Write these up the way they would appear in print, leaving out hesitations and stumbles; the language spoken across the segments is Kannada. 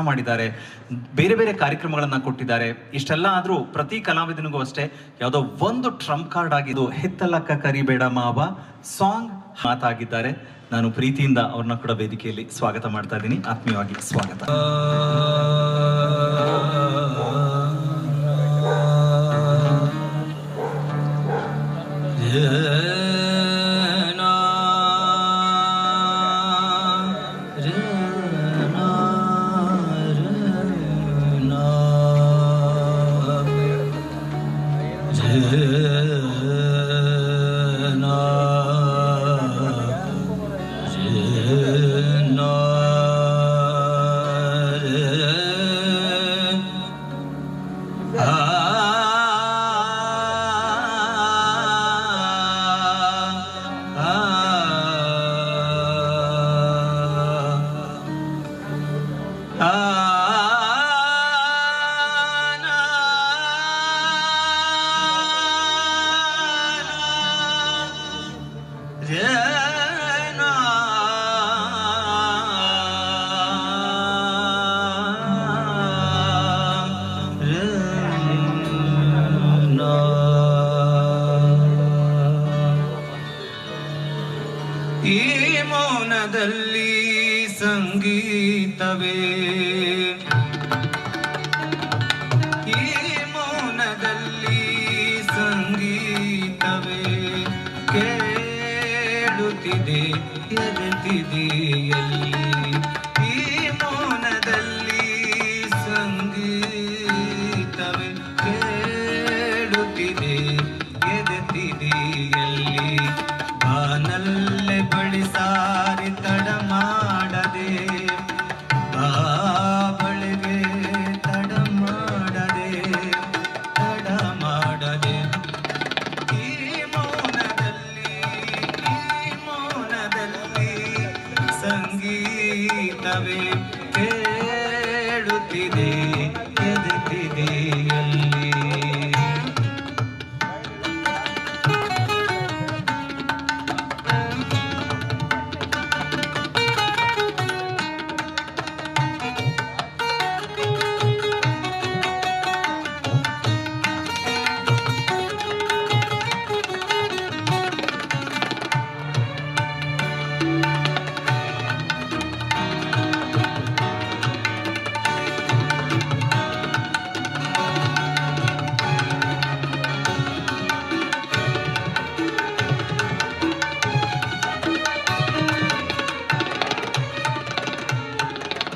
ಮಾಡಿದ್ದಾರೆ, ಬೇರೆ ಬೇರೆ ಕಾರ್ಯಕ್ರಮಗಳನ್ನ ಕೊಟ್ಟಿದ್ದಾರೆ. ಇಷ್ಟೆಲ್ಲ ಆದ್ರೂ ಪ್ರತಿ ಕಲಾವಿದನಿಗೂ ಅಷ್ಟೇ ಯಾವುದೋ ಒಂದು ಟ್ರಂಪ್ ಕಾರ್ಡ್ ಆಗಿದ್ದು ಹೆತ್ತಲಕ್ಕ ಕರಿಬೇಡ ಮಾವ ಸಾಂಗ್ ಮಾತಾಗಿದ್ದಾರೆ. ನಾನು ಪ್ರೀತಿಯಿಂದ ಅವ್ರನ್ನ ಕೂಡ ವೇದಿಕೆಯಲ್ಲಿ ಸ್ವಾಗತ ಮಾಡ್ತಾ ಇದ್ದೀನಿ. ಆತ್ಮೀಯವಾಗಿ ಸ್ವಾಗತ. ಈ ಮೌನದಲ್ಲಿ ಸಂಗೀತವೇ, ಈ ಮೌನದಲ್ಲಿ ಸಂಗೀತವೇ ಕೇಳುತ್ತಿದೆ ಎದೆತಿದೆಯಲ್ಲಿ. ಈ ಮೌನದಲ್ಲಿ ಸಂಗೀತವೇ ಕೇಳುತ್ತಿದೆ ಎದೆತಿದೆಯಲ್ಲಿ. ಬಾನಲ್ಲೇ ಬಳಿ ಸಾರಿ ತಡ ಮಾಡದೆ, ಬಳಿಗೆ ತಡ ಮಾಡದೆ, ತಡ ಮಾಡದೆ. ಈ ಮೌನದಲ್ಲಿ ಸಂಗೀತವೇ ಕೇಳುತ್ತಿದೆ ಎದೆತಿದೆಯಲ್ಲಿ.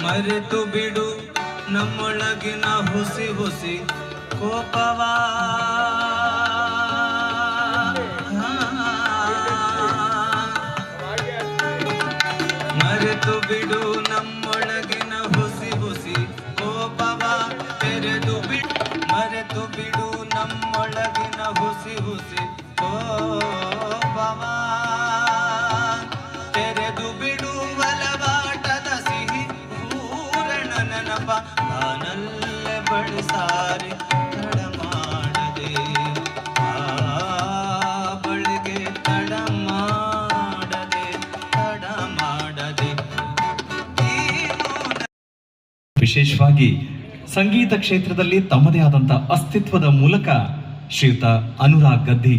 ಮರೆತು ಬಿಡು ನಮ್ಮೊಳಗಿನ ಹುಸಿ ಹುಸಿ ಕೋಪವ, ಮರೆತು ಬಿಡು ನಮ್ಮೊಳಗಿನ ಹುಸಿ ಹುಸಿ ಕೋಪವ ತೆರೆದು ಬಿಡು, ಮರೆತು ಬಿಡು ನಮ್ಮೊಳಗಿನ ಹುಸಿ ಹುಸಿ ಕೋಪವ ತೆರೆದು ಬಿಡು. ಒಲವಾಟದ ಸಿಹಿ ನೆನಪ ನಾನಲ್ಲೇ ಬಳಿ ಸಾರಿ ತಡ ಮಾಡದೆ, ಬಳಿಗೆ ತಡ ಮಾಡದೆ, ತಡ ಮಾಡದೆ. ವಿಶೇಷವಾಗಿ ಸಂಗೀತ ಕ್ಷೇತ್ರದಲ್ಲಿ ತಮ್ಮದೇ ಆದಂಥ ಅಸ್ತಿತ್ವದ ಮೂಲಕ ಶ್ರೀಯುತ ಅನುರಾಗ್ ಗದ್ದಿ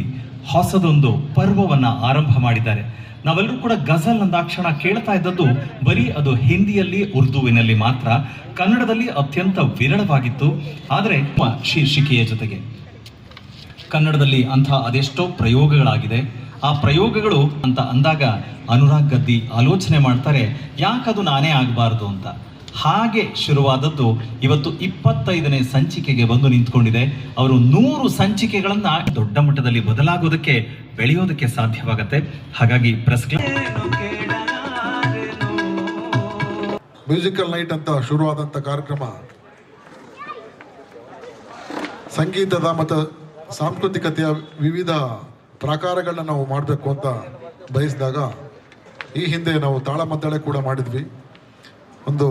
ಹೊಸದೊಂದು ಪರ್ವವನ್ನ ಆರಂಭ ಮಾಡಿದ್ದಾರೆ. ನಾವೆಲ್ಲರೂ ಕೂಡ ಗಜಲ್ ಅಂದಾಕ್ಷಣ ಕೇಳ್ತಾ ಇದ್ದದ್ದು ಬರೀ ಅದು ಹಿಂದಿಯಲ್ಲಿ, ಉರ್ದುವಿನಲ್ಲಿ ಮಾತ್ರ. ಕನ್ನಡದಲ್ಲಿ ಅತ್ಯಂತ ವಿರಳವಾಗಿತ್ತು. ಆದರೆ ಶೀರ್ಷಿಕೆಯ ಜೊತೆಗೆ ಕನ್ನಡದಲ್ಲಿ ಅಂಥ ಅದೆಷ್ಟೋ ಪ್ರಯೋಗಗಳಾಗಿದೆ. ಆ ಪ್ರಯೋಗಗಳು ಅಂತ ಅಂದಾಗ ಅನುರಾಗ್ ಗದ್ದಿ ಆಲೋಚನೆ ಮಾಡ್ತಾರೆ, ಯಾಕದು ನಾನೇ ಆಗಬಾರ್ದು ಅಂತ. ಹಾಗೆ ಶುರುವಾದದ್ದು ಇವತ್ತು 25ನೇ ಸಂಚಿಕೆಗೆ ಬಂದು ನಿಂತ್ಕೊಂಡಿದೆ. ಅವರು 100 ಸಂಚಿಕೆಗಳನ್ನ ದೊಡ್ಡ ಮಟ್ಟದಲ್ಲಿ ಬದಲಾಗೋದಕ್ಕೆ, ಬೆಳೆಯೋದಕ್ಕೆ ಸಾಧ್ಯವಾಗತ್ತೆ. ಹಾಗಾಗಿ ಪ್ರೆಸ್ ಮ್ಯೂಸಿಕಲ್ ನೈಟ್ ಅಂತ ಶುರುವಾದಂಥ ಕಾರ್ಯಕ್ರಮ ಸಂಗೀತದ ಮತ್ತು ಸಾಂಸ್ಕೃತಿಕತೆಯ ವಿವಿಧ ಪ್ರಕಾರಗಳನ್ನ ನಾವು ಮಾಡಬೇಕು ಅಂತ ಬಯಸಿದಾಗ, ಈ ಹಿಂದೆ ನಾವು ತಾಳಮದ್ದಳೆ ಕೂಡ ಮಾಡಿದ್ವಿ. ಒಂದು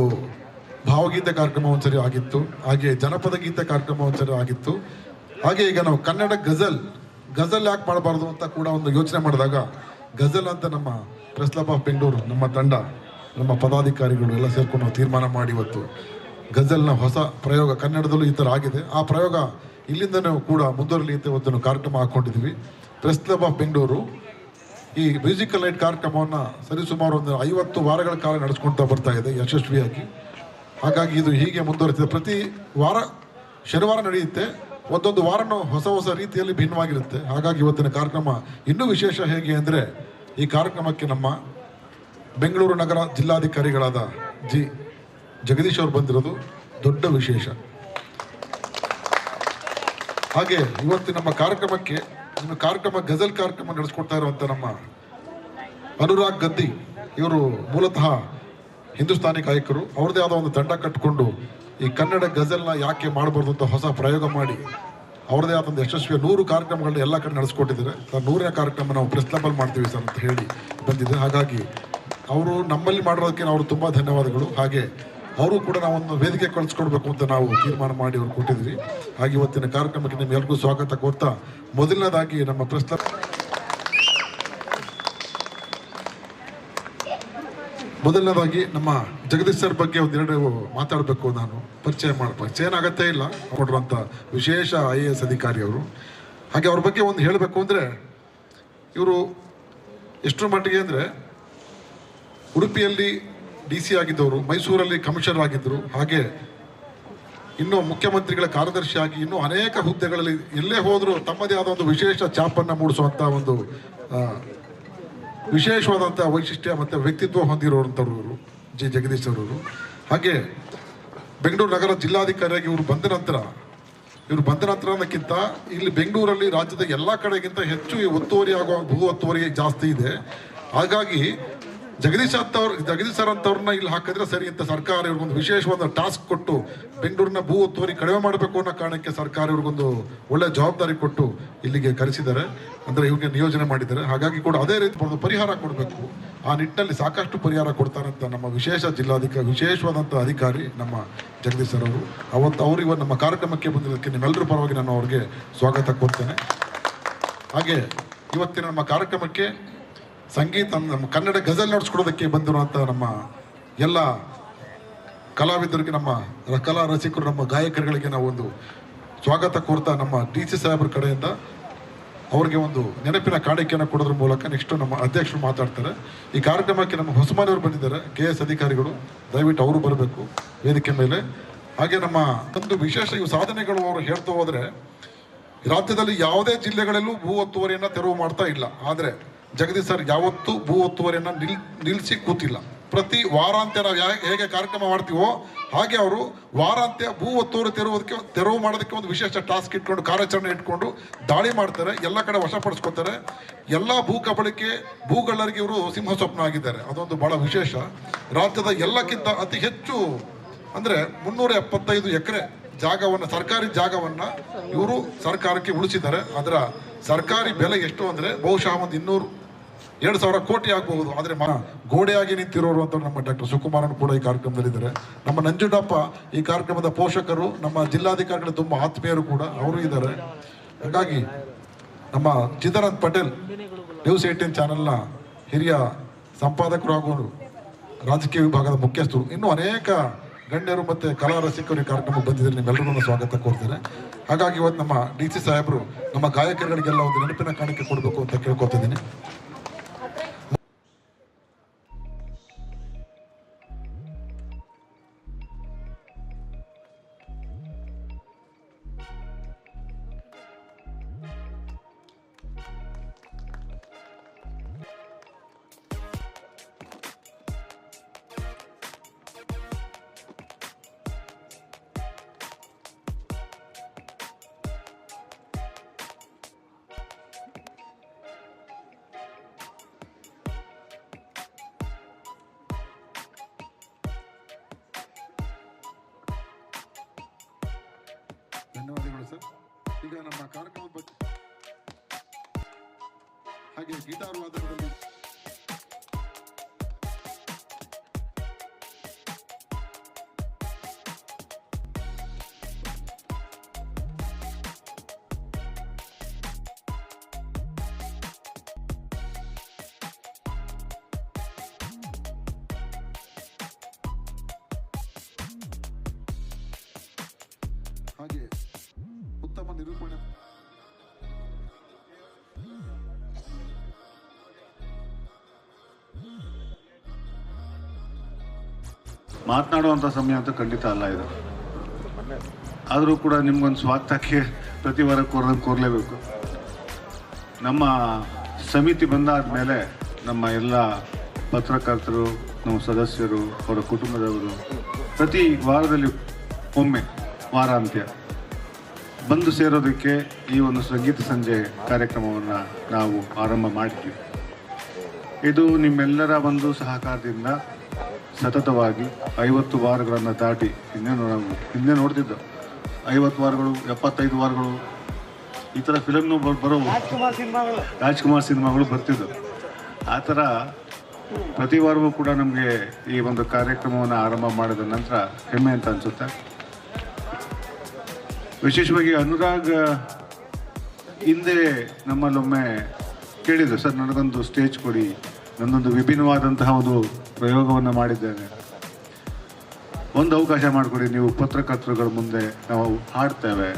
ಭಾವಗೀತೆ ಕಾರ್ಯಕ್ರಮ ಒಂದ್ಸರಿ ಆಗಿತ್ತು, ಹಾಗೆ ಜನಪದ ಗೀತೆ ಕಾರ್ಯಕ್ರಮ ಒಂದ್ಸರಿ ಆಗಿತ್ತು. ಹಾಗೆ ಈಗ ನಾವು ಕನ್ನಡ ಗಜಲ್ ಯಾಕೆ ಮಾಡಬಾರ್ದು ಅಂತ ಕೂಡ ಒಂದು ಯೋಚನೆ ಮಾಡಿದಾಗ, ಗಜಲ್ ಅಂತ ನಮ್ಮ ಪ್ರೆಸ್ ಕ್ಲಬ್ ಆಫ್ ಬೆಂಗಳೂರು, ನಮ್ಮ ತಂಡ, ನಮ್ಮ ಪದಾಧಿಕಾರಿಗಳು ಎಲ್ಲ ಸೇರ್ಕೊಂಡು ನಾವು ತೀರ್ಮಾನ ಮಾಡಿ ಇವತ್ತು ಗಜಲ್ನ ಹೊಸ ಪ್ರಯೋಗ ಕನ್ನಡದಲ್ಲೂ ಈ ಥರ ಆಗಿದೆ. ಆ ಪ್ರಯೋಗ ಇಲ್ಲಿಂದನೂ ಕೂಡ ಮುಂದುವರಲಿ ಅಂತ ಒಂದು ಕಾರ್ಯಕ್ರಮ ಹಾಕ್ಕೊಂಡಿದ್ವಿ. ಪ್ರೆಸ್ ಕ್ಲಬ್ ಆಫ್ ಬೆಂಗಳೂರು ಈ ಮ್ಯೂಸಿಕಲ್ ನೈಟ್ ಕಾರ್ಯಕ್ರಮವನ್ನು ಸರಿಸುಮಾರು ಒಂದು 50 ವಾರಗಳ ಕಾಲ ನಡೆಸ್ಕೊಳ್ತಾ ಬರ್ತಾ ಇದೆ ಯಶಸ್ವಿಯಾಗಿ. ಹಾಗಾಗಿ ಇದು ಹೀಗೆ ಮುಂದುವರಿತಿದೆ. ಪ್ರತಿ ವಾರ ಶನಿವಾರ ನಡೆಯುತ್ತೆ. ಒಂದೊಂದು ವಾರನೂ ಹೊಸ ಹೊಸ ರೀತಿಯಲ್ಲಿ ಭಿನ್ನವಾಗಿರುತ್ತೆ. ಹಾಗಾಗಿ ಇವತ್ತಿನ ಕಾರ್ಯಕ್ರಮ ಇನ್ನೂ ವಿಶೇಷ ಹೇಗೆ ಅಂದರೆ, ಈ ಕಾರ್ಯಕ್ರಮಕ್ಕೆ ನಮ್ಮ ಬೆಂಗಳೂರು ನಗರ ಜಿಲ್ಲಾಧಿಕಾರಿಗಳಾದ ಜಿ ಜಗದೀಶ್ ಅವರು ಬಂದಿರೋದು ದೊಡ್ಡ ವಿಶೇಷ. ಹಾಗೆ ಇವತ್ತು ನಮ್ಮ ಕಾರ್ಯಕ್ರಮಕ್ಕೆ ಗಜಲ್ ಕಾರ್ಯಕ್ರಮ ನಡೆಸ್ಕೊಡ್ತಾ ಇರುವಂಥ ನಮ್ಮ ಅನುರಾಗ್ ಗದ್ದಿ ಇವರು ಮೂಲತಃ ಹಿಂದೂಸ್ತಾನಿ ಗಾಯಕರು. ಅವ್ರದ್ದೇ ಆದ ಒಂದು ತಂಡ ಕಟ್ಟಿಕೊಂಡು ಈ ಕನ್ನಡ ಗಜಲ್ನ ಯಾಕೆ ಮಾಡಬಾರ್ದು ಅಂತ ಹೊಸ ಪ್ರಯೋಗ ಮಾಡಿ ಅವ್ರದ್ದೇ ಆದಂಥ ಯಶಸ್ವಿಯ 100 ಕಾರ್ಯಕ್ರಮಗಳನ್ನ ಎಲ್ಲ ಕಡೆ ನಡೆಸ್ಕೊಟ್ಟಿದ್ದಾರೆ. 100ನೇ ಕಾರ್ಯಕ್ರಮ ನಾವು ಪ್ರೆಸ್ ಕ್ಲಬ್ಬಲ್ಲಿ ಮಾಡ್ತೀವಿ ಸರ್ ಅಂತ ಹೇಳಿ ಬಂದಿದೆ. ಹಾಗಾಗಿ ಅವರು ನಮ್ಮಲ್ಲಿ ಮಾಡಿರೋದಕ್ಕೆ ಅವರು ತುಂಬ ಧನ್ಯವಾದಗಳು. ಹಾಗೆ ಅವರು ಕೂಡ ನಾವೊಂದು ವೇದಿಕೆ ಕಳಿಸ್ಕೊಡ್ಬೇಕು ಅಂತ ನಾವು ತೀರ್ಮಾನ ಮಾಡಿ ಅವ್ರು ಕೊಟ್ಟಿದ್ವಿ. ಹಾಗೆ ಇವತ್ತಿನ ಕಾರ್ಯಕ್ರಮಕ್ಕೆ ನಿಮ್ಗೆಲ್ರಿಗೂ ಸ್ವಾಗತ ಕೋರ್ತಾ ಮೊದಲನೇದಾಗಿ ನಮ್ಮ ಪ್ರೆಸ್ ಕ್ಲಬ್ ನಮ್ಮ ಜಗದೀಶ್ ಸರ್ ಬಗ್ಗೆ ಒಂದೆರಡು ಮಾತಾಡಬೇಕು. ನಾನು ಪರಿಚಯ ಏನಾಗತ್ತೇ ಇಲ್ಲ ಕೊಡುವಂಥ ವಿಶೇಷ IAS ಅಧಿಕಾರಿ ಅವರು. ಹಾಗೆ ಅವ್ರ ಬಗ್ಗೆ ಒಂದು ಹೇಳಬೇಕು ಅಂದರೆ, ಇವರು ಎಷ್ಟರ ಮಟ್ಟಿಗೆ ಅಂದರೆ ಉಡುಪಿಯಲ್ಲಿ DC ಆಗಿದ್ದವರು, ಮೈಸೂರಲ್ಲಿ ಕಮಿಷನರ್ ಆಗಿದ್ದರು, ಹಾಗೆ ಇನ್ನೂ ಮುಖ್ಯಮಂತ್ರಿಗಳ ಕಾರ್ಯದರ್ಶಿಯಾಗಿ ಇನ್ನೂ ಅನೇಕ ಹುದ್ದೆಗಳಲ್ಲಿ ಎಲ್ಲೇ ಹೋದರೂ ತಮ್ಮದೇ ಆದ ಒಂದು ವಿಶೇಷ ಛಾಪನ್ನು ಮೂಡಿಸುವಂಥ ಒಂದು ವಿಶೇಷವಾದಂಥ ವೈಶಿಷ್ಟ್ಯ ಮತ್ತು ವ್ಯಕ್ತಿತ್ವ ಹೊಂದಿರುವಂಥವ್ರು ಇವರು ಜಿ ಜಗದೀಶ್ ಅವರು. ಹಾಗೆ ಬೆಂಗಳೂರು ನಗರ ಜಿಲ್ಲಾಧಿಕಾರಿಯಾಗಿ ಇವರು ಬಂದ ನಂತರ ಅನ್ನೋಕ್ಕಿಂತ ಇಲ್ಲಿ ಬೆಂಗಳೂರಲ್ಲಿ ರಾಜ್ಯದ ಎಲ್ಲ ಕಡೆಗಿಂತ ಹೆಚ್ಚು ಒತ್ತುವರಿ ಆಗುವ ಭೂ ಒತ್ತುವರಿ ಜಾಸ್ತಿ ಇದೆ. ಹಾಗಾಗಿ ಜಗದೀಶ್ ಸರ್ ಅಂತವ್ರನ್ನ ಇಲ್ಲಿ ಹಾಕಿದ್ರೆ ಸರಿ ಅಂತ ಸರ್ಕಾರ ಇವ್ರಿಗೊಂದು ವಿಶೇಷವಾದ ಟಾಸ್ಕ್ ಕೊಟ್ಟು ಬೆಂಗಳೂರಿನ ಭೂ ಒತ್ತುವರಿ ಕಡಿಮೆ ಮಾಡಬೇಕು ಅನ್ನೋ ಕಾರಣಕ್ಕೆ ಸರ್ಕಾರ ಇವ್ರಿಗೊಂದು ಒಳ್ಳೆ ಜವಾಬ್ದಾರಿ ಕೊಟ್ಟು ಇಲ್ಲಿಗೆ ಕರೆಸಿದ್ದಾರೆ, ಅಂದರೆ ಇವ್ರಿಗೆ ನಿಯೋಜನೆ ಮಾಡಿದ್ದಾರೆ. ಹಾಗಾಗಿ ಕೂಡ ಅದೇ ರೀತಿ ಒಂದು ಪರಿಹಾರ ಕೊಡಬೇಕು. ಆ ನಿಟ್ಟಿನಲ್ಲಿ ಸಾಕಷ್ಟು ಪರಿಹಾರ ಕೊಡ್ತಾರಂತ ನಮ್ಮ ವಿಶೇಷವಾದಂಥ ಅಧಿಕಾರಿ ನಮ್ಮ ಜಗದೀಶ್ ಸರ್ ಅವರು. ಅವರು ನಮ್ಮ ಕಾರ್ಯಕ್ರಮಕ್ಕೆ ಬಂದಿದ್ದಕ್ಕೆ ನಿಮ್ಮೆಲ್ಲರ ಪರವಾಗಿ ನಾನು ಅವ್ರಿಗೆ ಸ್ವಾಗತ ಕೊಡ್ತೇನೆ. ಹಾಗೆ ಇವತ್ತಿನ ನಮ್ಮ ಕಾರ್ಯಕ್ರಮಕ್ಕೆ ನಮ್ಮ ಕನ್ನಡ ಗಜಲ್ ನಡೆಸ್ಕೊಡೋದಕ್ಕೆ ಬಂದಿರುವಂಥ ನಮ್ಮ ಎಲ್ಲ ಕಲಾವಿದರಿಗೆ, ನಮ್ಮ ಕಲಾ ರಸಿಕರು, ನಮ್ಮ ಗಾಯಕರುಗಳಿಗೆ ನಾವು ಒಂದು ಸ್ವಾಗತ ಕೋರ್ತಾ ನಮ್ಮ DC ಸಾಹೇಬ್ರ ಕಡೆಯಿಂದ ಅವರಿಗೆ ಒಂದು ನೆನಪಿನ ಕಾಣಿಕೆಯನ್ನು ಕೊಡೋದ್ರ ಮೂಲಕ ನೆಕ್ಸ್ಟ್ ನಮ್ಮ ಅಧ್ಯಕ್ಷರು ಮಾತಾಡ್ತಾರೆ. ಈ ಕಾರ್ಯಕ್ರಮಕ್ಕೆ ನಮ್ಮ ಹೊಸಮನೆಯವರು ಬಂದಿದ್ದಾರೆ, KS ಅಧಿಕಾರಿಗಳು, ದಯವಿಟ್ಟು ಅವರು ಬರಬೇಕು ವೇದಿಕೆ ಮೇಲೆ. ಹಾಗೆ ನಮ್ಮ ಒಂದು ವಿಶೇಷ ಇವು ಸಾಧನೆಗಳು ಅವರು ಹೇಳ್ತಾ ಹೋದರೆ, ರಾಜ್ಯದಲ್ಲಿ ಯಾವುದೇ ಜಿಲ್ಲೆಗಳಲ್ಲೂ ಭೂ ಒತ್ತುವರಿಯನ್ನು ತೆರವು ಮಾಡ್ತಾ ಇಲ್ಲ. ಆದರೆ ಜಗದೀಶ್ ಸರ್ ಯಾವತ್ತೂ ಭೂ ಒತ್ತುವರಿಯನ್ನು ನಿಲ್ಲಿಸಿ ಕೂತಿಲ್ಲ. ಪ್ರತಿ ವಾರಾಂತ್ಯ ನಾವು ಹೇಗೆ ಕಾರ್ಯಕ್ರಮ ಮಾಡ್ತೀವೋ ಹಾಗೆ ಅವರು ವಾರಾಂತ್ಯ ಭೂ ಒತ್ತುವರಿ ತೆರವು ಮಾಡೋದಕ್ಕೆ ಒಂದು ವಿಶೇಷ ಟಾಸ್ಕ್ ಇಟ್ಕೊಂಡು ಕಾರ್ಯಾಚರಣೆ ಇಟ್ಕೊಂಡು ದಾಳಿ ಮಾಡ್ತಾರೆ, ಎಲ್ಲ ಕಡೆ ವಶಪಡಿಸ್ಕೊತಾರೆ. ಎಲ್ಲ ಭೂ ಕಬಳಿಕೆ ಭೂಗಳ್ಳರಿಗೆ ಇವರು ಸಿಂಹ ಸ್ವಪ್ನ ಆಗಿದ್ದಾರೆ. ಅದೊಂದು ಬಹಳ ವಿಶೇಷ. ರಾಜ್ಯದ ಎಲ್ಲಕ್ಕಿಂತ ಅತಿ ಹೆಚ್ಚು ಅಂದರೆ 375 ಎಕರೆ ಜಾಗವನ್ನು, ಸರ್ಕಾರಿ ಜಾಗವನ್ನು ಇವರು ಸರ್ಕಾರಕ್ಕೆ ಉಳಿಸಿದ್ದಾರೆ. ಅದರ ಸರ್ಕಾರಿ ಬೆಲೆ ಎಷ್ಟು ಅಂದರೆ ಬಹುಶಃ ಒಂದು 2,000 ಕೋಟಿ ಆಗಬಹುದು. ಆದರೆ ಗೋಡೆಯಾಗಿ ನಿಂತಿರೋರು ಅಂತ ನಮ್ಮ ಡಾಕ್ಟರ್ ಸುಕುಮಾರನ್ ಕೂಡ ಈ ಕಾರ್ಯಕ್ರಮದಲ್ಲಿದ್ದಾರೆ. ನಮ್ಮ ನಂಜುಂಡಪ್ಪ ಈ ಕಾರ್ಯಕ್ರಮದ ಪೋಷಕರು, ನಮ್ಮ ಜಿಲ್ಲಾಧಿಕಾರಿಗಳು ತುಂಬ ಆತ್ಮೀಯರು ಕೂಡ ಅವರು ಇದ್ದಾರೆ. ಹಾಗಾಗಿ ನಮ್ಮ ಚಿದಾನಂದ್ ಪಟೇಲ್ ನ್ಯೂಸ್ 18 ಚಾನೆಲ್ನ ಹಿರಿಯ ಸಂಪಾದಕರು ಹಾಗೂ ರಾಜಕೀಯ ವಿಭಾಗದ ಮುಖ್ಯಸ್ಥರು, ಇನ್ನೂ ಅನೇಕ ಗಣ್ಯರು ಮತ್ತು ಕಲಾ ರಸಿಕರು ಈ ಕಾರ್ಯಕ್ರಮಕ್ಕೆ ಬಂದಿದ್ದಾರೆ. ನಿಮ್ಮೆಲ್ಲರಿಗೂ ಸ್ವಾಗತ ಕೋರ್ತಾರೆ. ಹಾಗಾಗಿ ಇವತ್ತು ನಮ್ಮ DC ಸಾಹೇಬರು ನಮ್ಮ ಗಾಯಕರುಗಳಿಗೆಲ್ಲ ಒಂದು ನೆನಪಿನ ಕಾಣಿಕೆ ಕೊಡಬೇಕು ಅಂತ ಕೇಳ್ಕೊತಿದ್ದೀನಿ. ಧನ್ಯವಾದಗಳು ಸರ್. ಈಗ ನಮ್ಮ ಕಾರ್ಯಕ್ರಮದ ಬಗ್ಗೆ ಹಾಗೆ ಗಿಟಾರ್ ವಾದನದಲ್ಲಿ ಮಾತನಾಡುವಂಥ ಸಮಯ ಅಂತೂ ಖಂಡಿತ ಅಲ್ಲ ಇದು. ಆದರೂ ಕೂಡ ನಿಮ್ಗೊಂದು ಸ್ವಾರ್ಥಕ್ಕೆ ಪ್ರತಿ ವಾರ ಕೋರಲೇಬೇಕು. ನಮ್ಮ ಸಮಿತಿ ಬಂದಾದ ಮೇಲೆ ನಮ್ಮ ಎಲ್ಲ ಪತ್ರಕರ್ತರು, ನಮ್ಮ ಸದಸ್ಯರು, ಅವರ ಕುಟುಂಬದವರು ಪ್ರತಿ ವಾರದಲ್ಲಿ ಒಮ್ಮೆ ವಾರಾಂತ್ಯ ಬಂದು ಸೇರೋದಕ್ಕೆ ಈ ಒಂದು ಸಂಗೀತ ಸಂಜೆ ಕಾರ್ಯಕ್ರಮವನ್ನು ನಾವು ಆರಂಭ ಮಾಡಿದ್ವಿ. ಇದು ನಿಮ್ಮೆಲ್ಲರ ಒಂದು ಸಹಕಾರದಿಂದ ಸತತವಾಗಿ 50 ವಾರಗಳನ್ನು ದಾಟಿ ಹಿಂದೆ ನೋಡ್ತಿದ್ದೋ 50 ವಾರಗಳು, 75 ವಾರಗಳು ಈ ಥರ ಫಿಲಮ್ನು ಬರೋ ರಾಜ್ಕುಮಾರ್ ಸಿನಿಮಾಗಳು ಬರ್ತಿದ್ದವು. ಆ ಥರ ಪ್ರತಿ ವಾರವೂ ಕೂಡ ನಮಗೆ ಈ ಒಂದು ಕಾರ್ಯಕ್ರಮವನ್ನು ಆರಂಭ ಮಾಡಿದ ನಂತರ ಹೆಮ್ಮೆ ಅಂತ ಅನಿಸುತ್ತೆ. ವಿಶೇಷವಾಗಿ ಅನುರಾಗ್ ಹಿಂದೆ ನಮ್ಮಲ್ಲೊಮ್ಮೆ ಕೇಳಿದ್ರು, ಸರ್ ನನಗೊಂದು ಸ್ಟೇಜ್ ಕೊಡಿ, ನನ್ನೊಂದು ವಿಭಿನ್ನವಾದಂತಹ ಒಂದು ಪ್ರಯೋಗವನ್ನು ಮಾಡಿದ್ದೇನೆ, ಒಂದು ಅವಕಾಶ ಮಾಡಿಕೊಡಿ, ನೀವು ಪತ್ರಕರ್ತರುಗಳ ಮುಂದೆ ನಾವು ಹಾಡ್ತೇವೆ.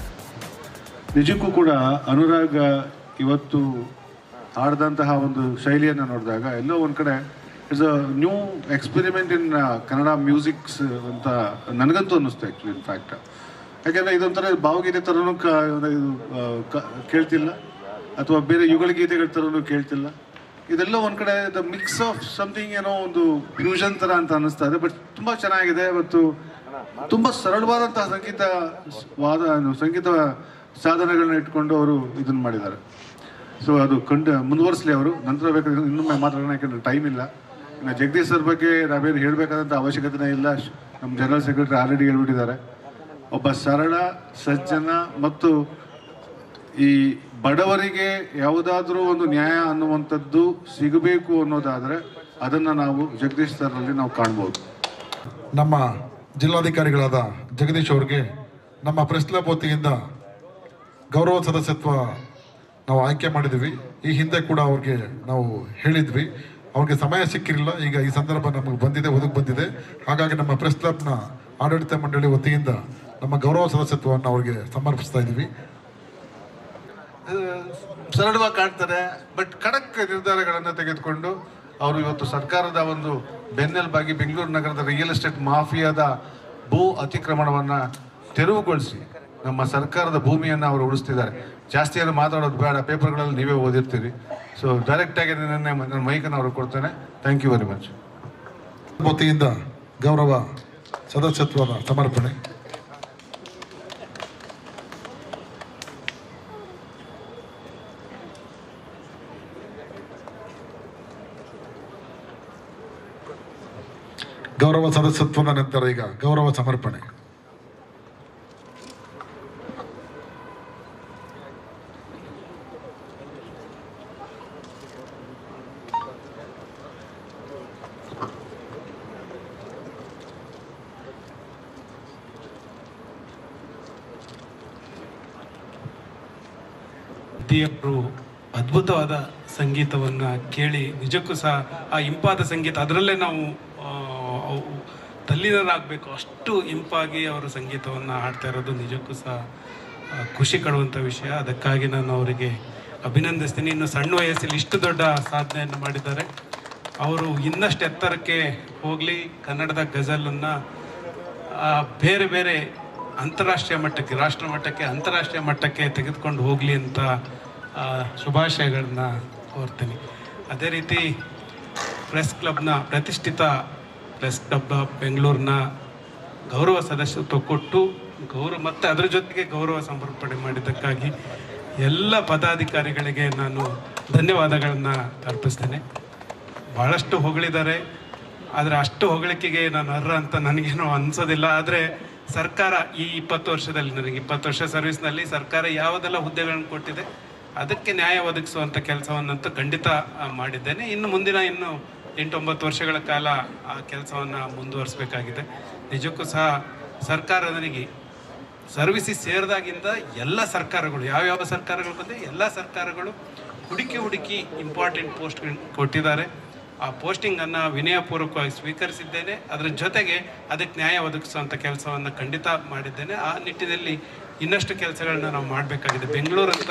ನಿಜಕ್ಕೂ ಕೂಡ ಅನುರಾಗ್ ಇವತ್ತು ಹಾಡ್ದಂತಹ ಒಂದು ಶೈಲಿಯನ್ನು ನೋಡಿದಾಗ ಎಲ್ಲೋ ಒಂದು ಕಡೆ it's a new experiment in Kannada musics ಅಂತ ನನಗಂತೂ ಅನ್ನಿಸ್ತು ಆ್ಯಕ್ಚುಲಿ. ಇನ್ಫ್ಯಾಕ್ಟ್ ಯಾಕೆಂದರೆ ಇದೊಂಥರ ಭಾವಗೀತೆ ಥರನೂ ಕೇಳ್ತಿಲ್ಲ, ಅಥವಾ ಬೇರೆ ಯುಗಳ ಗೀತೆಗಳ ಥರನೂ ಕೇಳ್ತಿಲ್ಲ. ಇದೆಲ್ಲ ಒಂದು ಕಡೆ ದ ಮಿಕ್ಸ್ ಆಫ್ ಸಮಥಿಂಗ್, ಏನೋ ಒಂದು ಫ್ಯೂಷನ್ ಥರ ಅಂತ ಅನ್ನಿಸ್ತಾ ಇದೆ. ಬಟ್ ತುಂಬ ಚೆನ್ನಾಗಿದೆ ಮತ್ತು ತುಂಬ ಸರಳವಾದಂತಹ ಸಂಗೀತ ಸಾಧನೆಗಳನ್ನ ಇಟ್ಕೊಂಡು ಅವರು ಇದನ್ನು ಮಾಡಿದ್ದಾರೆ. ಸೊ ಅದು ಮುಂದುವರಿಸಲಿ ಅವರು. ನಂತರ ಬೇಕಾದ್ರೆ ಇನ್ನೊಮ್ಮೆ ಮಾತಾಡೋಣ, ಯಾಕೆಂದರೆ ಟೈಮ್ ಇಲ್ಲ. ಇನ್ನು ಜಗದೀಶ್ ಸರ್ ಬಗ್ಗೆ ನಾವೇನು ಹೇಳಬೇಕಾದಂಥ ಅವಶ್ಯಕತೆನೇ ಇಲ್ಲ. ನಮ್ಮ ಜನರಲ್ ಸೆಕ್ರೆಟರಿ ಆಲ್ರೆಡಿ ಹೇಳ್ಬಿಟ್ಟಿದ್ದಾರೆ. ಒಬ್ಬ ಸರಳ, ಸಜ್ಜನ ಮತ್ತು ಈ ಬಡವರಿಗೆ ಯಾವುದಾದ್ರೂ ಒಂದು ನ್ಯಾಯ ಅನ್ನುವಂಥದ್ದು ಸಿಗಬೇಕು ಅನ್ನೋದಾದರೆ ಅದನ್ನು ನಾವು ಜಗದೀಶ್ ಸರ್ನಲ್ಲಿ ನಾವು ಕಾಣ್ಬೋದು. ನಮ್ಮ ಜಿಲ್ಲಾಧಿಕಾರಿಗಳಾದ ಜಗದೀಶ್ ಅವ್ರಿಗೆ ನಮ್ಮ ಪ್ರೆಸ್ ಕ್ಲಬ್ ವತಿಯಿಂದ ಗೌರವ ಸದಸ್ಯತ್ವ ನಾವು ಆಯ್ಕೆ ಮಾಡಿದ್ವಿ. ಈ ಹಿಂದೆ ಕೂಡ ಅವ್ರಿಗೆ ನಾವು ಹೇಳಿದ್ವಿ, ಅವ್ರಿಗೆ ಸಮಯ ಸಿಕ್ಕಿರಲಿಲ್ಲ. ಈಗ ಈ ಸಂದರ್ಭ ನಮಗೆ ಬಂದಿದೆ, ಒದಗಿ ಬಂದಿದೆ. ಹಾಗಾಗಿ ನಮ್ಮ ಪ್ರೆಸ್ ಕ್ಲಬ್ನ ಆಡಳಿತ ಮಂಡಳಿ ವತಿಯಿಂದ ನಮ್ಮ ಗೌರವ ಸದಸ್ಯತ್ವವನ್ನು ಅವ್ರಿಗೆ ಸಮರ್ಪಿಸ್ತಾ ಇದ್ದೀವಿ. ಸರಳವಾಗಿ ಕಾಣ್ತಾರೆ, ಬಟ್ ಖಡಕ್ ನಿರ್ಧಾರಗಳನ್ನು ತೆಗೆದುಕೊಂಡು ಅವರು ಇವತ್ತು ಸರ್ಕಾರದ ಒಂದು ಬೆನ್ನೆಲುಬಾಗಿ ಬೆಂಗಳೂರು ನಗರದ ರಿಯಲ್ ಎಸ್ಟೇಟ್ ಮಾಫಿಯಾದ ಭೂ ಅತಿಕ್ರಮಣವನ್ನು ತೆರವುಗೊಳಿಸಿ ನಮ್ಮ ಸರ್ಕಾರದ ಭೂಮಿಯನ್ನು ಅವರು ಉಳಿಸ್ತಿದ್ದಾರೆ. ಜಾಸ್ತಿ ಏನು ಮಾತಾಡೋದು ಬೇಡ, ಪೇಪರ್ಗಳಲ್ಲಿ ನೀವೇ ಓದಿರ್ತೀರಿ. ಸೊ ಡೈರೆಕ್ಟಾಗಿ ನನ್ನ ಮೈಕನ್ನು ಅವ್ರಿಗೆ ಕೊಡ್ತೇನೆ. Thank you very much. ವತಿಯಿಂದ ಗೌರವ ಸದಸ್ಯತ್ವದ ಸಮರ್ಪಣೆ. ಗೌರವ ಸದಸ್ಯತ್ವದ ನಂತರ ಈಗ ಗೌರವ ಸಮರ್ಪಣೆ. ದೇವರು ಅದ್ಭುತವಾದ ಸಂಗೀತವನ್ನು ಕೇಳಿ ನಿಜಕ್ಕೂ ಸಹ ಆ ಇಂಪಾದ ಸಂಗೀತ, ಅದರಲ್ಲೇ ನಾವು ತಲ್ಲೀನರಾಗಬೇಕು, ಅಷ್ಟು ಇಂಪಾಗಿ ಅವರು ಸಂಗೀತವನ್ನು ಹಾಡ್ತಾ ಇರೋದು ನಿಜಕ್ಕೂ ಸಹ ಖುಷಿ ಕೊಡುವಂಥ ವಿಷಯ. ಅದಕ್ಕಾಗಿ ನಾನು ಅವರಿಗೆ ಅಭಿನಂದಿಸ್ತೀನಿ. ಇನ್ನು ಸಣ್ಣ ವಯಸ್ಸಲ್ಲಿ ಇಷ್ಟು ದೊಡ್ಡ ಸಾಧನೆಯನ್ನು ಮಾಡಿದ್ದಾರೆ. ಅವರು ಇನ್ನಷ್ಟು ಎತ್ತರಕ್ಕೆ ಹೋಗಲಿ, ಕನ್ನಡದ ಗಜಲನ್ನು ಬೇರೆ ಬೇರೆ ಅಂತಾರಾಷ್ಟ್ರೀಯ ಮಟ್ಟಕ್ಕೆ, ರಾಷ್ಟ್ರ ಮಟ್ಟಕ್ಕೆ, ಅಂತಾರಾಷ್ಟ್ರೀಯ ಮಟ್ಟಕ್ಕೆ ತೆಗೆದುಕೊಂಡು ಹೋಗಲಿ ಅಂತ ಶುಭಾಶಯಗಳನ್ನ ಕೋರ್ತೀನಿ. ಅದೇ ರೀತಿ ಪ್ರೆಸ್ ಕ್ಲಬ್ನ ಪ್ರತಿಷ್ಠಿತ ಪ್ರೆಸ್ ಕ್ಲಬ್ ಬೆಂಗಳೂರಿನ ಗೌರವ ಸದಸ್ಯತ್ವ ಕೊಟ್ಟು ಮತ್ತು ಅದರ ಜೊತೆಗೆ ಗೌರವ ಸಮರ್ಪಣೆ ಮಾಡಿದ್ದಕ್ಕಾಗಿ ಎಲ್ಲ ಪದಾಧಿಕಾರಿಗಳಿಗೆ ನಾನು ಧನ್ಯವಾದಗಳನ್ನು ಅರ್ಪಿಸ್ತೇನೆ. ಭಾಳಷ್ಟು ಹೊಗಳಿದ್ದಾರೆ, ಆದರೆ ಅಷ್ಟು ಹೊಗಳಿಕೆಗೆ ನಾನು ಅರ್ಹ ಅಂತ ನನಗೇನೋ ಅನಿಸೋದಿಲ್ಲ. ಆದರೆ ಸರ್ಕಾರ ಈ 20 ವರ್ಷದಲ್ಲಿ, ನನಗೆ 20 ವರ್ಷ ಸರ್ವಿಸ್ನಲ್ಲಿ ಸರ್ಕಾರ ಯಾವುದೆಲ್ಲ ಹುದ್ದೆಗಳನ್ನು ಕೊಟ್ಟಿದೆ ಅದಕ್ಕೆ ನ್ಯಾಯ ಒದಗಿಸುವಂಥ ಕೆಲಸವನ್ನಂತೂ ಖಂಡಿತ ಮಾಡಿದ್ದೇನೆ. ಇನ್ನು ಮುಂದಿನ 8-9 ವರ್ಷಗಳ ಕಾಲ ಆ ಕೆಲಸವನ್ನು ಮುಂದುವರಿಸಬೇಕಾಗಿದೆ. ನಿಜಕ್ಕೂ ಸಹ ಸರ್ಕಾರ ನನಗೆ ಸರ್ವಿಸಿಗೆ ಸೇರಿದಾಗಿಂದ ಎಲ್ಲ ಸರ್ಕಾರಗಳು, ಯಾವ್ಯಾವ ಸರ್ಕಾರಗಳು ಬಂದರೆ ಎಲ್ಲ ಸರ್ಕಾರಗಳು ಹುಡುಕಿ ಇಂಪಾರ್ಟೆಂಟ್ ಪೋಸ್ಟ್ ಕೊಟ್ಟಿದ್ದಾರೆ. ಆ ಪೋಸ್ಟಿಂಗನ್ನು ವಿನಯಪೂರ್ವಕವಾಗಿ ಸ್ವೀಕರಿಸಿದ್ದೇನೆ. ಅದರ ಜೊತೆಗೆ ಅದಕ್ಕೆ ನ್ಯಾಯ ಒದಗಿಸುವಂಥ ಕೆಲಸವನ್ನು ಖಂಡಿತ ಮಾಡಿದ್ದೇನೆ. ಆ ನಿಟ್ಟಿನಲ್ಲಿ ಇನ್ನಷ್ಟು ಕೆಲಸಗಳನ್ನ ನಾವು ಮಾಡಬೇಕಾಗಿದೆ. ಬೆಂಗಳೂರಂಥ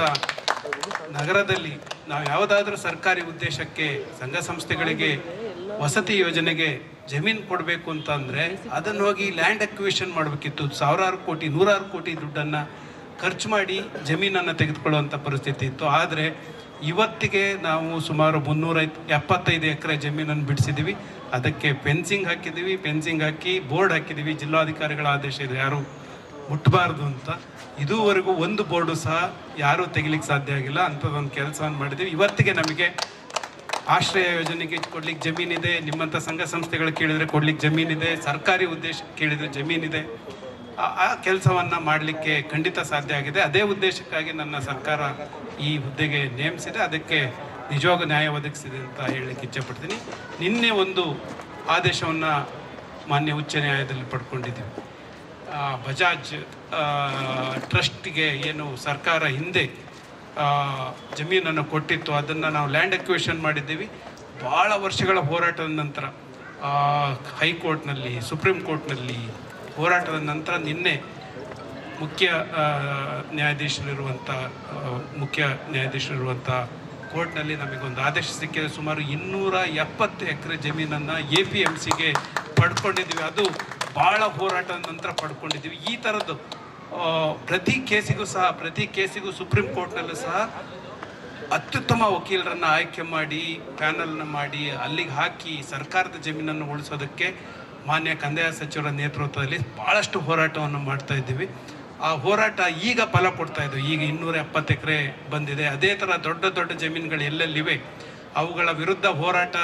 ನಗರದಲ್ಲಿ ನಾವು ಯಾವುದಾದ್ರೂ ಸರ್ಕಾರಿ ಉದ್ದೇಶಕ್ಕೆ, ಸಂಘ ಸಂಸ್ಥೆಗಳಿಗೆ, ವಸತಿ ಯೋಜನೆಗೆ ಜಮೀನು ಕೊಡಬೇಕು ಅಂತಂದರೆ ಅದನ್ನು ಹೋಗಿ ಲ್ಯಾಂಡ್ ಅಕ್ವಿಷನ್ ಮಾಡಬೇಕಿತ್ತು. ಸಾವಿರಾರು ಕೋಟಿ, ನೂರಾರು ಕೋಟಿ ದುಡ್ಡನ್ನು ಖರ್ಚು ಮಾಡಿ ಜಮೀನನ್ನು ತೆಗೆದುಕೊಳ್ಳುವಂಥ ಪರಿಸ್ಥಿತಿ ಇತ್ತು. ಆದರೆ ಇವತ್ತಿಗೆ ನಾವು ಸುಮಾರು 375 ಎಕರೆ ಜಮೀನನ್ನು ಬಿಡಿಸಿದ್ದೀವಿ. ಅದಕ್ಕೆ ಫೆನ್ಸಿಂಗ್ ಹಾಕಿದ್ದೀವಿ. ಫೆನ್ಸಿಂಗ್ ಹಾಕಿ ಬೋರ್ಡ್ ಹಾಕಿದ್ದೀವಿ. ಜಿಲ್ಲಾಧಿಕಾರಿಗಳ ಆದೇಶ ಇದೆ ಯಾರು ಮುಟ್ಟಬಾರ್ದು ಅಂತ. ಇದುವರೆಗೂ ಒಂದು ಬೋರ್ಡು ಸಹ ಯಾರೂ ತೆಗಿಲಿಕ್ಕೆ ಸಾಧ್ಯ ಆಗಿಲ್ಲ. ಅಂಥದ್ದೊಂದು ಕೆಲಸವನ್ನು ಮಾಡಿದ್ದೀವಿ. ಇವತ್ತಿಗೆ ನಮಗೆ ಆಶ್ರಯ ಯೋಜನೆಗೆ ಕೊಡ್ಲಿಕ್ಕೆ ಜಮೀನಿದೆ. ನಿಮ್ಮಂಥ ಸಂಘ ಸಂಸ್ಥೆಗಳು ಕೇಳಿದರೆ ಕೊಡ್ಲಿಕ್ಕೆ ಜಮೀನಿದೆ. ಸರ್ಕಾರಿ ಉದ್ದೇಶ ಕೇಳಿದರೆ ಜಮೀನಿದೆ. ಆ ಕೆಲಸವನ್ನು ಮಾಡಲಿಕ್ಕೆ ಖಂಡಿತ ಸಾಧ್ಯ ಆಗಿದೆ. ಅದೇ ಉದ್ದೇಶಕ್ಕಾಗಿ ನನ್ನ ಸರ್ಕಾರ ಈ ಹುದ್ದೆಗೆ ನೇಮಿಸಿದೆ. ಅದಕ್ಕೆ ನಿಜವಾಗೂ ನ್ಯಾಯ ಒದಗಿಸಿದೆ ಅಂತ ಹೇಳಲಿಕ್ಕೆ ಇಚ್ಛೆಪಡ್ತೀನಿ. ನಿನ್ನೆ ಒಂದು ಆದೇಶವನ್ನು ಮಾನ್ಯ ಉಚ್ಚ ನ್ಯಾಯಾಲಯದಲ್ಲಿ ಪಡ್ಕೊಂಡಿದ್ದೀವಿ. ಬಜಾಜ್ ಟ್ರಸ್ಟ್ಗೆ ಏನು ಸರ್ಕಾರ ಹಿಂದೆ ಜಮೀನನ್ನು ಕೊಟ್ಟಿತ್ತು, ಅದನ್ನು ನಾವು ಲ್ಯಾಂಡ್ ಅಕ್ವಿಷನ್ ಮಾಡಿದ್ದೀವಿ. ಭಾಳ ವರ್ಷಗಳ ಹೋರಾಟದ ನಂತರ ಹೈಕೋರ್ಟ್ನಲ್ಲಿ, ಸುಪ್ರೀಂ ಕೋರ್ಟ್ನಲ್ಲಿ ಹೋರಾಟದ ನಂತರ ನಿನ್ನೆ ಮುಖ್ಯ ನ್ಯಾಯಾಧೀಶರಿರುವಂಥ ಕೋರ್ಟ್ನಲ್ಲಿ ನಮಗೊಂದು ಆದೇಶ ಸಿಕ್ಕಿದೆ. ಸುಮಾರು 270 ಎಕರೆ ಜಮೀನನ್ನು APMCಗೆ ಪಡ್ಕೊಂಡಿದ್ದೀವಿ. ಅದು ಭಾಳ ಹೋರಾಟದ ನಂತರ ಪಡ್ಕೊಂಡಿದ್ದೀವಿ. ಈ ಥರದ್ದು ಪ್ರತಿ ಕೇಸಿಗೂ ಸುಪ್ರೀಂ ಕೋರ್ಟ್ನಲ್ಲೂ ಸಹ ಅತ್ಯುತ್ತಮ ವಕೀಲರನ್ನು ಆಯ್ಕೆ ಮಾಡಿ, ಪ್ಯಾನಲ್ನ ಮಾಡಿ ಅಲ್ಲಿಗೆ ಹಾಕಿ ಸರ್ಕಾರದ ಜಮೀನನ್ನು ಉಳಿಸೋದಕ್ಕೆ ಮಾನ್ಯ ಕಂದಾಯ ಸಚಿವರ ನೇತೃತ್ವದಲ್ಲಿ ಭಾಳಷ್ಟು ಹೋರಾಟವನ್ನು ಮಾಡ್ತಾ ಇದ್ದೀವಿ. ಆ ಹೋರಾಟ ಈಗ ಫಲ ಕೊಡ್ತಾ ಇದ್ವು. ಈಗ 270 ಎಕರೆ ಬಂದಿದೆ. ಅದೇ ಥರ ದೊಡ್ಡ ದೊಡ್ಡ ಜಮೀನುಗಳು ಎಲ್ಲೆಲ್ಲಿವೆ ಅವುಗಳ ವಿರುದ್ಧ ಹೋರಾಟ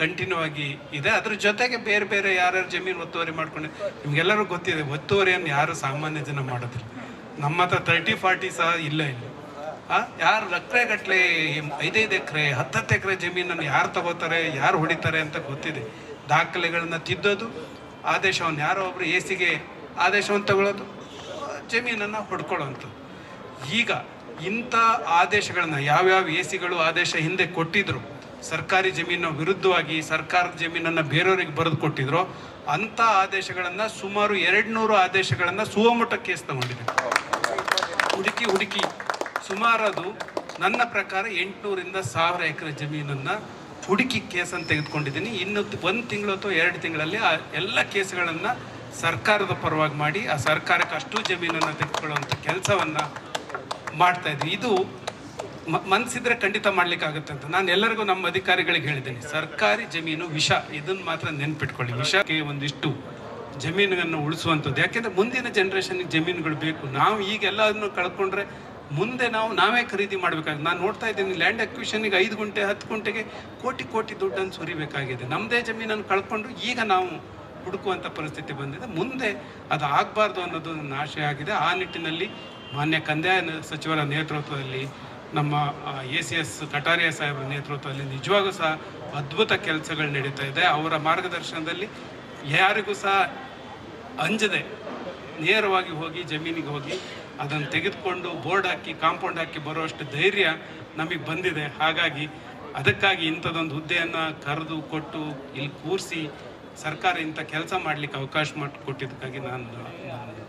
ಕಂಟಿನ್ಯೂ ಆಗಿ ಇದೆ. ಅದ್ರ ಜೊತೆಗೆ ಬೇರೆ ಬೇರೆ ಯಾರ್ಯಾರು ಜಮೀನು ಒತ್ತುವರಿ ಮಾಡ್ಕೊಂಡು, ನಿಮಗೆಲ್ಲರೂ ಗೊತ್ತಿದೆ, ಒತ್ತುವರಿಯನ್ನು ಯಾರು ಸಾಮಾನ್ಯ ಜನ ಮಾಡೋದಿಲ್ಲ. ನಮ್ಮ ಹತ್ರ 30-40 ಸಹ ಇಲ್ಲ. ಯಾರು ಎಕರೆಗಟ್ಟಲೆ 5-5 ಎಕರೆ 10 ಎಕರೆ ಜಮೀನನ್ನು ಯಾರು ತಗೋತಾರೆ, ಯಾರು ಹೊಡಿತಾರೆ ಅಂತ ಗೊತ್ತಿದೆ. ದಾಖಲೆಗಳನ್ನ ತಿದ್ದೋದು, ಆದೇಶವನ್ನು ಯಾರೋ ಒಬ್ರು ACಗೆ ಆದೇಶವನ್ನು ತಗೊಳ್ಳೋದು, ಜಮೀನನ್ನು ಹೊಡ್ಕೊಳ್ಳೋವಂಥದ್ದು. ಈಗ ಇಂಥ ಆದೇಶಗಳನ್ನು ಯಾವ್ಯಾವ ACಗಳು ಆದೇಶ ಹಿಂದೆ ಕೊಟ್ಟಿದ್ರು, ಸರ್ಕಾರಿ ಜಮೀನಿನ ವಿರುದ್ಧವಾಗಿ ಸರ್ಕಾರದ ಜಮೀನನ್ನು ಬೇರೆಯವರಿಗೆ ಬರೆದು ಕೊಟ್ಟಿದ್ರು, ಅಂಥ ಆದೇಶಗಳನ್ನು ಸುಮಾರು 200 ಆದೇಶಗಳನ್ನು ಸುವಮುಟ ಕೇಸ್ ತಗೊಂಡಿದೆ. ಹುಡುಕಿ ಸುಮಾರು ಅದು ನನ್ನ ಪ್ರಕಾರ 800ರಿಂದ 1000 ಎಕರೆ ಜಮೀನನ್ನು ಹುಡುಕಿ ಕೇಸನ್ನು ತೆಗೆದುಕೊಂಡಿದ್ದೀನಿ. ಇನ್ನು 1 ತಿಂಗಳು ಅಥವಾ 2 ತಿಂಗಳಲ್ಲಿ ಆ ಎಲ್ಲ ಕೇಸ್ಗಳನ್ನು ಸರ್ಕಾರದ ಪರವಾಗಿ ಮಾಡಿ ಆ ಸರ್ಕಾರಕ್ಕೆ ಅಷ್ಟು ಜಮೀನನ್ನು ತೆಗೆದುಕೊಳ್ಳುವಂಥ ಕೆಲಸವನ್ನು ಮಾಡ್ತಾಯಿದ್ವಿ. ಇದು ಮನಸ್ಸಿದ್ರೆ ಖಂಡಿತ ಮಾಡ್ಲಿಕ್ಕಾಗುತ್ತೆ ಅಂತ ನಾನು ಎಲ್ಲರಿಗೂ ನಮ್ಮ ಅಧಿಕಾರಿಗಳಿಗೆ ಹೇಳಿದ್ದೇನೆ. ಸರ್ಕಾರಿ ಜಮೀನು ವಿಷ, ಇದನ್ನು ಮಾತ್ರ ನೆನ್ಪಿಟ್ಕೊಳ್ಳಿ. ವಿಷಕ್ಕೆ ಒಂದಿಷ್ಟು ಜಮೀನನ್ನು ಉಳಿಸುವಂಥದ್ದು. ಯಾಕೆಂದರೆ ಮುಂದಿನ ಜನ್ರೇಷನ್ಗೆ ಜಮೀನುಗಳು ಬೇಕು. ನಾವು ಈಗೆಲ್ಲದನ್ನು ಕಳ್ಕೊಂಡ್ರೆ ಮುಂದೆ ನಾವೇ ಖರೀದಿ ಮಾಡಬೇಕಾಗಿದೆ. ನಾನು ನೋಡ್ತಾ ಇದ್ದೀನಿ, ಲ್ಯಾಂಡ್ ಅಕ್ವಿಷನ್ಗೆ 5 ಗುಂಟೆ 10 ಗುಂಟೆಗೆ ಕೋಟಿ ದುಡ್ಡನ್ನು ಸುರಿಬೇಕಾಗಿದೆ. ನಮ್ಮದೇ ಜಮೀನನ್ನು ಕಳ್ಕೊಂಡು ಈಗ ನಾವು ಹುಡುಕುವಂಥ ಪರಿಸ್ಥಿತಿ ಬಂದಿದೆ. ಮುಂದೆ ಅದು ಆಗಬಾರ್ದು ಅನ್ನೋದು ನನ್ನ ಆಶಯ ಆಗಿದೆ. ಆ ನಿಟ್ಟಿನಲ್ಲಿ ಮಾನ್ಯ ಕಂದಾಯ ಸಚಿವರ ನೇತೃತ್ವದಲ್ಲಿ, ನಮ್ಮ ACS ಕಟಾರಿಯಾ ಸಾಹೇಬರ ನೇತೃತ್ವದಲ್ಲಿ ನಿಜವಾಗೂ ಸಹ ಅದ್ಭುತ ಕೆಲಸಗಳು ನಡೀತಾ ಇದೆ. ಅವರ ಮಾರ್ಗದರ್ಶನದಲ್ಲಿ ಯಾರಿಗೂ ಸಹ ಅಂಜದೆ ನೇರವಾಗಿ ಹೋಗಿ ಜಮೀನಿಗೆ ಹೋಗಿ ಅದನ್ನು ತೆಗೆದುಕೊಂಡು ಬೋರ್ಡ್ ಹಾಕಿ ಕಾಂಪೌಂಡ್ ಹಾಕಿ ಬರುವಷ್ಟು ಧೈರ್ಯ ನಮಗೆ ಬಂದಿದೆ. ಹಾಗಾಗಿ ಅದಕ್ಕಾಗಿ ಇಂಥದ್ದೊಂದು ಹುದ್ದೆಯನ್ನು ಕರೆದು ಕೊಟ್ಟು ಇಲ್ಲಿ ಕೂರಿಸಿ ಸರ್ಕಾರ ಇಂಥ ಕೆಲಸ ಮಾಡಲಿಕ್ಕೆ ಅವಕಾಶ ಮಾಡಿಕೊಟ್ಟಿದ್ದಕ್ಕಾಗಿ ನಾನು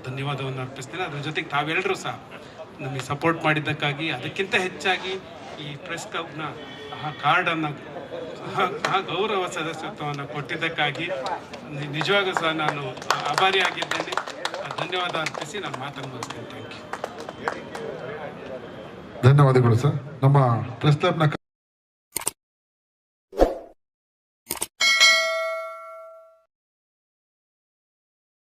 ಧನ್ಯವಾದವನ್ನು ಅರ್ಪಿಸ್ತೇನೆ. ಅದ್ರ ಜೊತೆಗೆ ತಾವೆಲ್ಲರೂ ಸಹ ನಮಗೆ ಸಪೋರ್ಟ್ ಮಾಡಿದ್ದಕ್ಕಾಗಿ, ಅದಕ್ಕಿಂತ ಹೆಚ್ಚಾಗಿ ಈ ಪ್ರೆಸ್ ಕ್ಲಬ್ನ ಆ ಕಾರ್ಡನ್ನು, ಆ ಗೌರವ ಸದಸ್ಯತ್ವವನ್ನು ಕೊಟ್ಟಿದ್ದಕ್ಕಾಗಿ ನಿಜವಾಗೂ ಸಹ ನಾನು ಆಭಾರಿಯಾಗಿದ್ದೇನೆ. ಧನ್ಯವಾದ ಅರ್ಪಿಸಿ ನಾನು ಮಾತನ್ನು ಮುಗಿಸ್ತೇನೆ. Thank you. ಧನ್ಯವಾದಗಳು ಸರ್. ನಮ್ಮ ಪ್ರೆಸ್ ಕ್ಲಬ್ನ